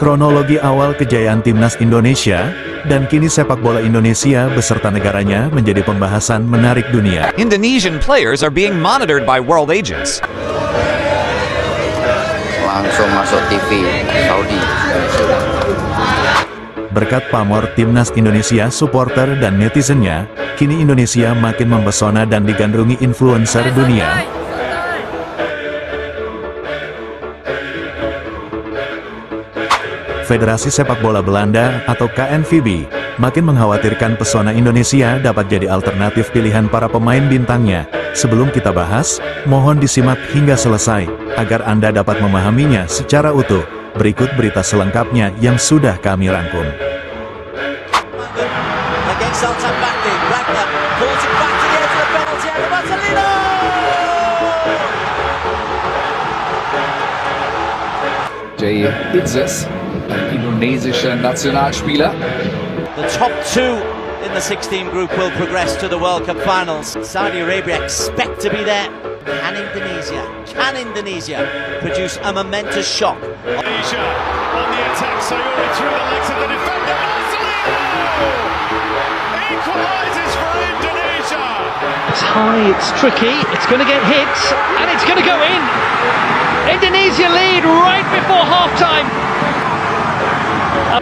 kronologi awal kejayaan timnas Indonesia, dan kini sepak bola Indonesia beserta negaranya menjadi pembahasan menarik dunia. Indonesian players are being monitored by world agents. Langsung masuk TV Saudi. Berkat pamor timnas Indonesia, supporter dan netizennya, kini Indonesia makin mempesona dan digandrungi influencer dunia. Federasi Sepak Bola Belanda atau KNVB makin mengkhawatirkan pesona Indonesia dapat jadi alternatif pilihan para pemain bintangnya. Sebelum kita bahas, mohon disimak hingga selesai, agar Anda dapat memahaminya secara utuh. Berikut berita selengkapnya yang sudah kami rangkum. Jay Itzes, ein indonesischer Nationalspieler. The top two in the 16 group will progress to the World Cup finals. Saudi Arabia expect to be there. Can Indonesia produce a momentous shock? Indonesia on the attack, Sayuri through the legs of the defender. Marcelino equalises for Indonesia. It's high, it's tricky, it's going to get hit, and it's going to go in. Indonesia lead right before half-time.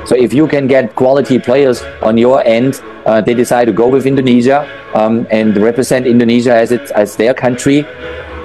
So if you can get quality players on your end, they decide to go with Indonesia and represent Indonesia as their country.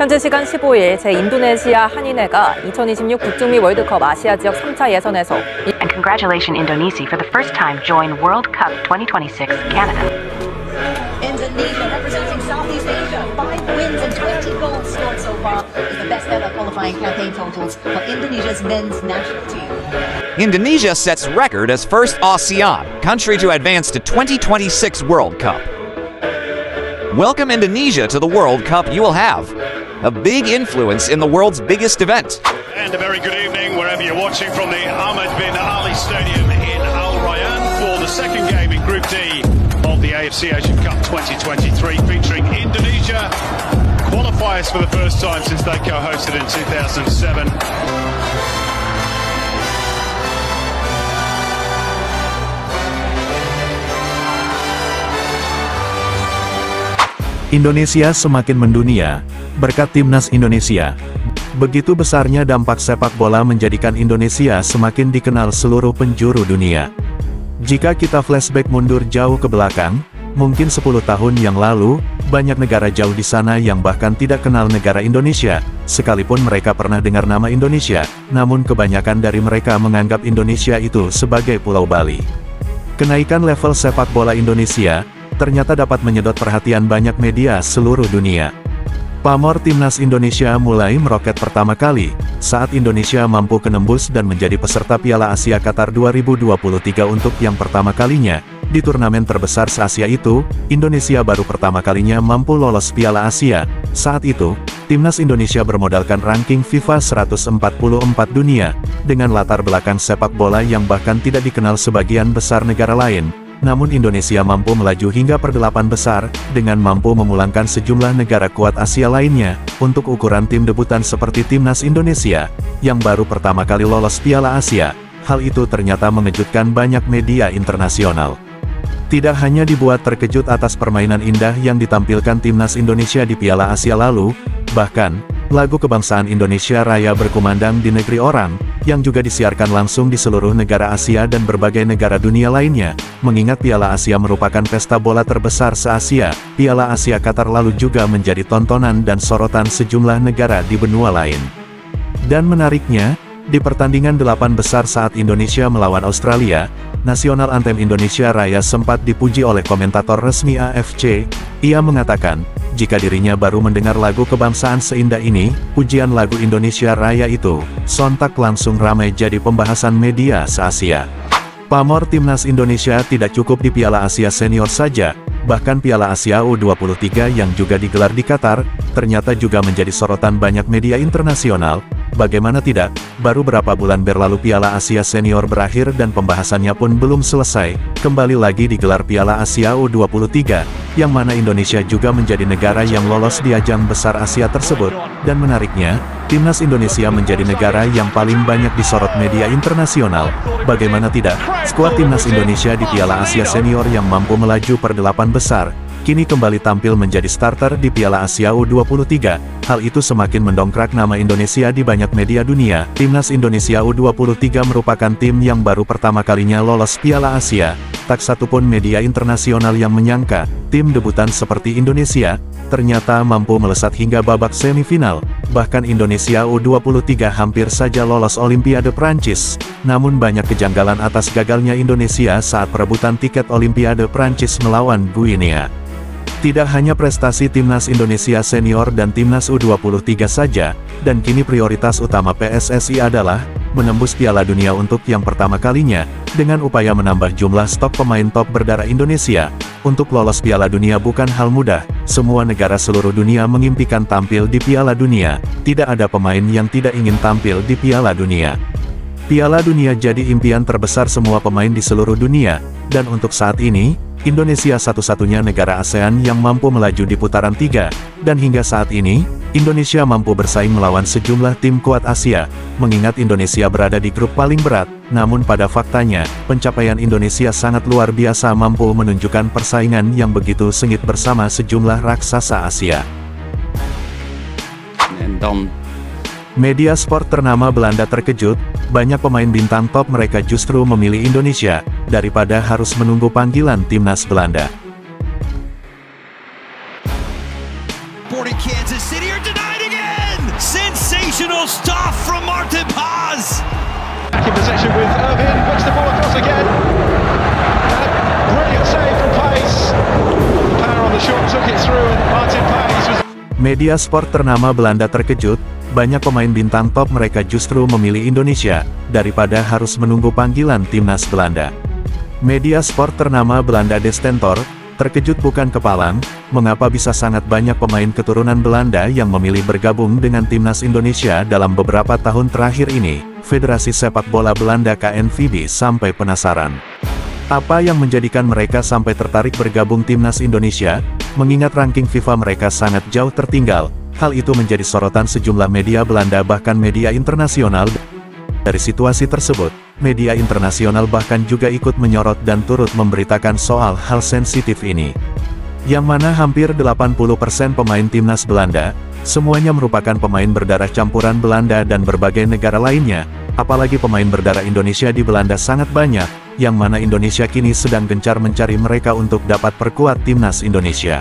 현재 시간 15일 제 인도네시아 한인회가 2026 북중미 월드컵 아시아 지역 3차 예선에서 And congratulations Indonesia for the first time join World Cup 2026 Canada. Indonesia representing Southeast Asia, 5 wins and 20 goals scored so far is the best ever qualifying campaign totals for Indonesia's men's national team. Indonesia sets record as first ASEAN country to advance to 2026 World Cup. Welcome Indonesia to the World Cup. You will have a big influence in the world's biggest event. And a very good evening wherever you're watching from the Ahmed bin Ali Stadium in Al Rayyan for the second game in Group D of the AFC Asian Cup 2023, featuring Indonesia qualifiers for the first time since they co-hosted in 2007. Indonesia semakin mendunia berkat timnas Indonesia. Begitu besarnya dampak sepak bola menjadikan Indonesia semakin dikenal seluruh penjuru dunia. Jika kita flashback mundur jauh ke belakang, mungkin 10 tahun yang lalu, banyak negara jauh di sana yang bahkan tidak kenal negara Indonesia, sekalipun mereka pernah dengar nama Indonesia, namun kebanyakan dari mereka menganggap Indonesia itu sebagai Pulau Bali. Kenaikan level sepak bola Indonesia ternyata dapat menyedot perhatian banyak media seluruh dunia. Pamor timnas Indonesia mulai meroket pertama kali saat Indonesia mampu menembus dan menjadi peserta Piala Asia Qatar 2023 untuk yang pertama kalinya. Di turnamen terbesar se-Asia itu, Indonesia baru pertama kalinya mampu lolos Piala Asia. Saat itu, timnas Indonesia bermodalkan ranking FIFA 144 dunia, dengan latar belakang sepak bola yang bahkan tidak dikenal sebagian besar negara lain. Namun Indonesia mampu melaju hingga per-8 besar, dengan mampu memulangkan sejumlah negara kuat Asia lainnya, untuk ukuran tim debutan seperti timnas Indonesia, yang baru pertama kali lolos Piala Asia. Hal itu ternyata mengejutkan banyak media internasional. Tidak hanya dibuat terkejut atas permainan indah yang ditampilkan timnas Indonesia di Piala Asia lalu, bahkan, lagu kebangsaan Indonesia Raya berkumandang di negeri orang, yang juga disiarkan langsung di seluruh negara Asia dan berbagai negara dunia lainnya. Mengingat Piala Asia merupakan pesta bola terbesar se-Asia, Piala Asia Qatar lalu juga menjadi tontonan dan sorotan sejumlah negara di benua lain. Dan menariknya, di pertandingan 8 besar saat Indonesia melawan Australia, nasional anthem Indonesia Raya sempat dipuji oleh komentator resmi AFC. Ia mengatakan, jika dirinya baru mendengar lagu kebangsaan seindah ini, pujian lagu Indonesia Raya itu, sontak langsung ramai jadi pembahasan media se-Asia. Pamor timnas Indonesia tidak cukup di Piala Asia Senior saja, bahkan Piala Asia U23 yang juga digelar di Qatar, ternyata juga menjadi sorotan banyak media internasional. Bagaimana tidak, baru berapa bulan berlalu Piala Asia Senior berakhir dan pembahasannya pun belum selesai, kembali lagi digelar Piala Asia U23, yang mana Indonesia juga menjadi negara yang lolos di ajang besar Asia tersebut, dan menariknya, Timnas Indonesia menjadi negara yang paling banyak disorot media internasional. Bagaimana tidak, skuad Timnas Indonesia di Piala Asia Senior yang mampu melaju per 8 besar, kini kembali tampil menjadi starter di Piala Asia U23. Hal itu semakin mendongkrak nama Indonesia di banyak media dunia. Timnas Indonesia U23 merupakan tim yang baru pertama kalinya lolos Piala Asia. Tak satupun media internasional yang menyangka, tim debutan seperti Indonesia, ternyata mampu melesat hingga babak semifinal. Bahkan Indonesia U23 hampir saja lolos Olimpiade Prancis. Namun banyak kejanggalan atas gagalnya Indonesia saat perebutan tiket Olimpiade Prancis melawan Guinea. Tidak hanya prestasi Timnas Indonesia Senior dan Timnas U23 saja, dan kini prioritas utama PSSI adalah menembus Piala Dunia untuk yang pertama kalinya, dengan upaya menambah jumlah stok pemain top berdarah Indonesia. Untuk lolos Piala Dunia bukan hal mudah, semua negara seluruh dunia mengimpikan tampil di Piala Dunia, tidak ada pemain yang tidak ingin tampil di Piala Dunia. Piala Dunia jadi impian terbesar semua pemain di seluruh dunia, dan untuk saat ini, Indonesia satu-satunya negara ASEAN yang mampu melaju di putaran 3, dan hingga saat ini, Indonesia mampu bersaing melawan sejumlah tim kuat Asia, mengingat Indonesia berada di grup paling berat, namun pada faktanya, pencapaian Indonesia sangat luar biasa mampu menunjukkan persaingan yang begitu sengit bersama sejumlah raksasa Asia. Media sport ternama Belanda terkejut, banyak pemain bintang top mereka justru memilih Indonesia, daripada harus menunggu panggilan timnas Belanda. Sporting Kansas City are denied again! Sensational stuff from Martin Paz! Back in possession with Irvin, puts the ball across again. Brilliant save from Paz. Power on the shot, took it through, and Martin Paz was... Media sport ternama Belanda terkejut, banyak pemain bintang top mereka justru memilih Indonesia, daripada harus menunggu panggilan timnas Belanda. Media sport ternama Belanda De Stentor, terkejut bukan kepalang, mengapa bisa sangat banyak pemain keturunan Belanda yang memilih bergabung dengan timnas Indonesia dalam beberapa tahun terakhir ini. Federasi Sepak Bola Belanda KNVB sampai penasaran. Apa yang menjadikan mereka sampai tertarik bergabung timnas Indonesia, mengingat ranking FIFA mereka sangat jauh tertinggal. Hal itu menjadi sorotan sejumlah media Belanda bahkan media internasional. Dari situasi tersebut, media internasional bahkan juga ikut menyorot dan turut memberitakan soal hal sensitif ini. Yang mana hampir 80% pemain timnas Belanda, semuanya merupakan pemain berdarah campuran Belanda dan berbagai negara lainnya, apalagi pemain berdarah Indonesia di Belanda sangat banyak, yang mana Indonesia kini sedang gencar mencari mereka untuk dapat perkuat timnas Indonesia.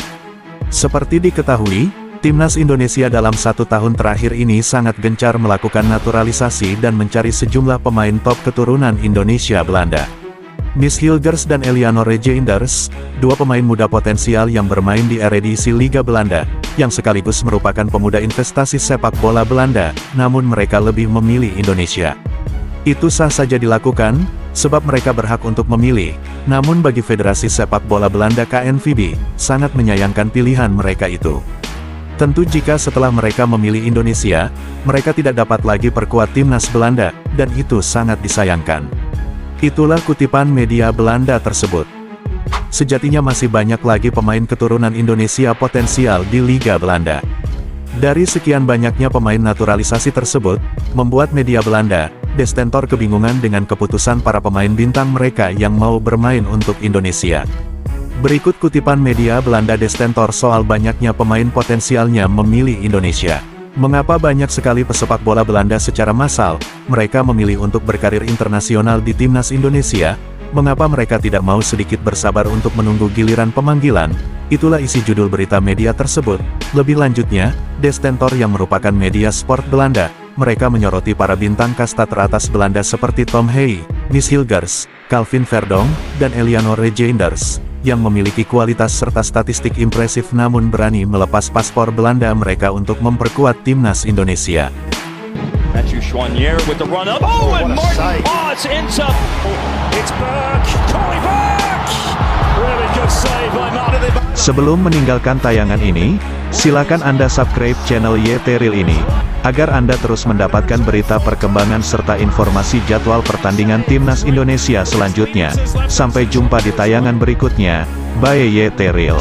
Seperti diketahui, timnas Indonesia dalam 1 tahun terakhir ini sangat gencar melakukan naturalisasi dan mencari sejumlah pemain top keturunan Indonesia Belanda. Miss Hilgers dan Elianor Regeinders, dua pemain muda potensial yang bermain di Eredivisie Liga Belanda, yang sekaligus merupakan pemuda investasi sepak bola Belanda, namun mereka lebih memilih Indonesia. Itu sah saja dilakukan, sebab mereka berhak untuk memilih, namun bagi Federasi Sepak Bola Belanda KNVB, sangat menyayangkan pilihan mereka itu. Tentu jika setelah mereka memilih Indonesia, mereka tidak dapat lagi perkuat timnas Belanda, dan itu sangat disayangkan. Itulah kutipan media Belanda tersebut. Sejatinya masih banyak lagi pemain keturunan Indonesia potensial di Liga Belanda. Dari sekian banyaknya pemain naturalisasi tersebut, membuat media Belanda, De Stentor kebingungan dengan keputusan para pemain bintang mereka yang mau bermain untuk Indonesia. Berikut kutipan media Belanda De Stentor soal banyaknya pemain potensialnya memilih Indonesia. Mengapa banyak sekali pesepak bola Belanda secara massal, mereka memilih untuk berkarir internasional di timnas Indonesia? Mengapa mereka tidak mau sedikit bersabar untuk menunggu giliran pemanggilan? Itulah isi judul berita media tersebut. Lebih lanjutnya, De Stentor yang merupakan media sport Belanda, mereka menyoroti para bintang kasta teratas Belanda seperti Tom Hey, Miss Hilgers, Calvin Verdong, dan Elianor Regeinders, yang memiliki kualitas serta statistik impresif namun berani melepas paspor Belanda mereka untuk memperkuat timnas Indonesia. Matthew Choinière with the run up. Oh, and Martin Paz ends up. It's Burke. Corey Burke! Really good save by Martin. Sebelum meninggalkan tayangan ini, silakan Anda subscribe channel YT Real ini, agar Anda terus mendapatkan berita perkembangan serta informasi jadwal pertandingan Timnas Indonesia selanjutnya. Sampai jumpa di tayangan berikutnya. Bye YT Real.